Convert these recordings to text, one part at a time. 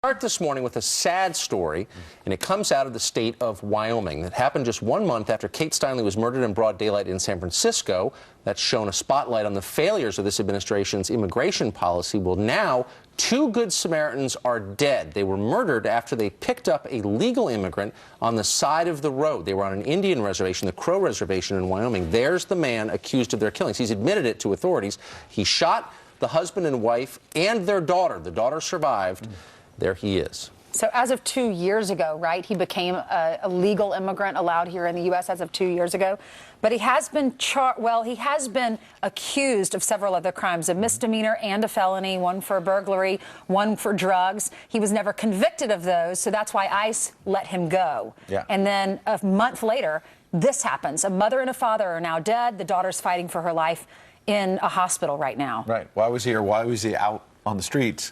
Start this morning with a sad story, and it comes out of the state of Wyoming. That happened just 1 month after Kate Steinle was murdered in broad daylight in San Francisco. That's shown a spotlight on the failures of this administration's immigration policy. Well, now 2 Good Samaritans are dead. They were murdered after they picked up a legal immigrant on the side of the road. They were on an Indian reservation, the Crow Reservation in Wyoming. There's the man accused of their killings. He's admitted it to authorities. He shot the husband and wife and their daughter. The daughter survived. There he is. So as of 2 years ago, right, he became a legal immigrant allowed here in the U.S. as of 2 years ago. But he has been he has been accused of several other crimes, a misdemeanor and a felony, one for burglary, one for drugs. He was never convicted of those, so that's why ICE let him go. Yeah. And then a month later, this happens. A mother and a father are now dead. The daughter's fighting for her life in a hospital right now. Right. Why was he here? Why was he out on the streets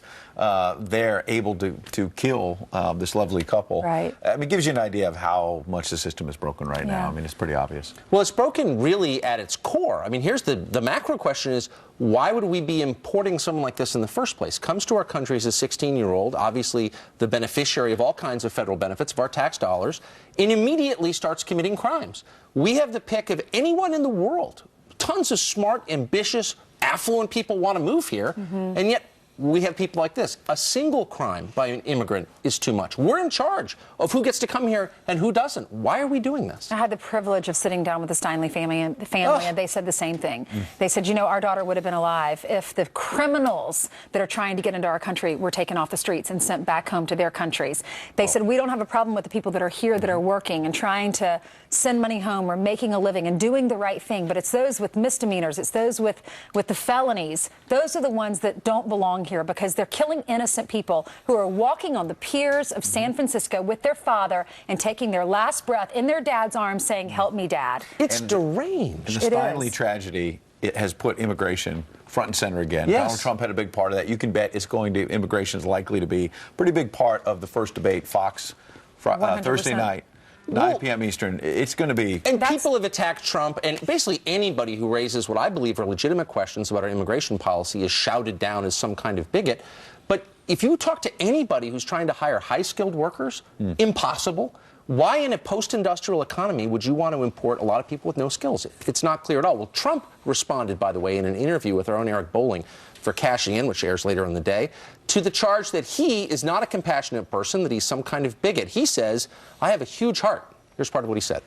there able to kill this lovely couple? Right. I mean, it gives you an idea of how much the system is broken right now. I mean, it's pretty obvious. Well, it's broken really at its core. I mean, here's the macro question is, why would we be importing someone like this in the first place? Comes to our country as a 16-year-old, obviously the beneficiary of all kinds of federal benefits, of our tax dollars, and immediately starts committing crimes. We have the pick of anyone in the world. Tons of smart, ambitious, affluent people want to move here, and yet we have people like this. A single crime by an immigrant is too much. We're in charge of who gets to come here and who doesn't. Why are we doing this? I had the privilege of sitting down with the Steinle family, and they said the same thing. They said, you know, our daughter would have been alive if the criminals that are trying to get into our country were taken off the streets and sent back home to their countries. They said, we don't have a problem with the people that are here that are working and trying to send money home or making a living and doing the right thing, but it's those with misdemeanors, it's those with the felonies. Those are the ones that don't belong here because they're killing innocent people who are walking on the piers of San Francisco with their father and taking their last breath in their dad's arms saying, help me, Dad. It's deranged. And the Steinle tragedy, it has put immigration front and center again. Yes. Donald Trump had a big part of that. You can bet immigration is likely to be a pretty big part of the first debate, Fox, Thursday night. 9 p.m. Eastern. It's going to be... And people have attacked Trump, and basically anybody who raises what I believe are legitimate questions about our immigration policy is shouted down as some kind of bigot. But if you talk to anybody who's trying to hire high-skilled workers, impossible. Why in a post-industrial economy would you want to import a lot of people with no skills? It's not clear at all. Well, Trump responded, by the way, in an interview with our own Eric Bolling for Cashing In, which airs later in the day, to the charge that he is not a compassionate person, that he's some kind of bigot. He says, I have a huge heart. Here's part of what he said.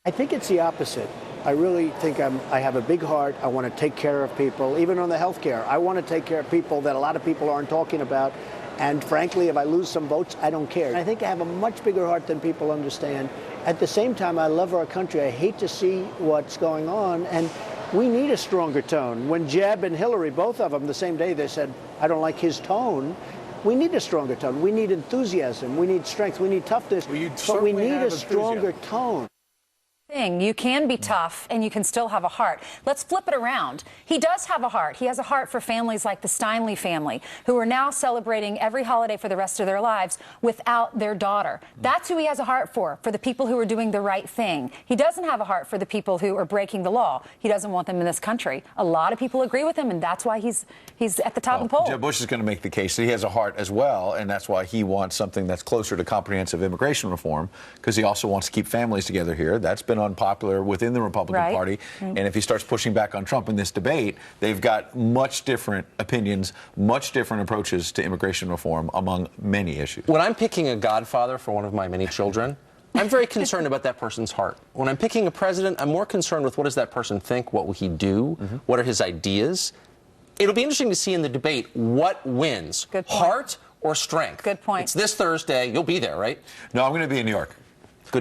I think it's the opposite. I really think I have a big heart. I want to take care of people, even on the health care. I want to take care of people that a lot of people aren't talking about. And frankly, if I lose some votes, I don't care. I think I have a much bigger heart than people understand. At the same time, I love our country. I hate to see what's going on. And we need a stronger tone. When Jeb and Hillary, both of them, the same day, they said, I don't like his tone. We need a stronger tone. We need enthusiasm. We need strength. We need toughness. But we need a stronger tone. You can be tough and you can still have a heart. Let's flip it around. He does have a heart. He has a heart for families like the Steinle family, who are now celebrating every holiday for the rest of their lives without their daughter. That's who he has a heart for the people who are doing the right thing. He doesn't have a heart for the people who are breaking the law. He doesn't want them in this country. A lot of people agree with him, and that's why he's at the top of the poll. Jeb Bush is going to make the case that he has a heart as well, and that's why he wants something that's closer to comprehensive immigration reform, because he also wants to keep families together here. That's been unpopular within the Republican Party. And if he starts pushing back on Trump in this debate, they've got much different opinions, much different approaches to immigration reform among many issues. When I'm picking a godfather for one of my many children, I'm very concerned about that person's heart. When I'm picking a president, I'm more concerned with what does that person think, what will he do, what are his ideas. It'll be interesting to see in the debate what wins, heart or strength. Good point. It's this Thursday. You'll be there, right? No, I'm going to be in New York.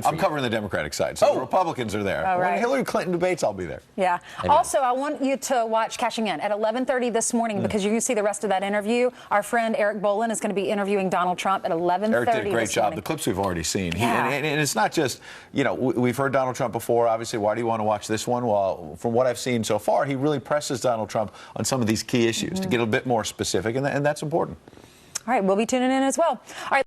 I'm covering the Democratic side, so the Republicans are there. When Hillary Clinton debates, I'll be there. Yeah. Also, I want you to watch Cashing In at 11:30 this morning because you can see the rest of that interview. Our friend Eric Bolling is going to be interviewing Donald Trump at 11:30. Eric did a great job. The clips we've already seen. And it's not just, you know, we've heard Donald Trump before. Obviously, why do you want to watch this one? Well, from what I've seen so far, he really presses Donald Trump on some of these key issues to get a bit more specific, and that's important. All right, we'll be tuning in as well. All right.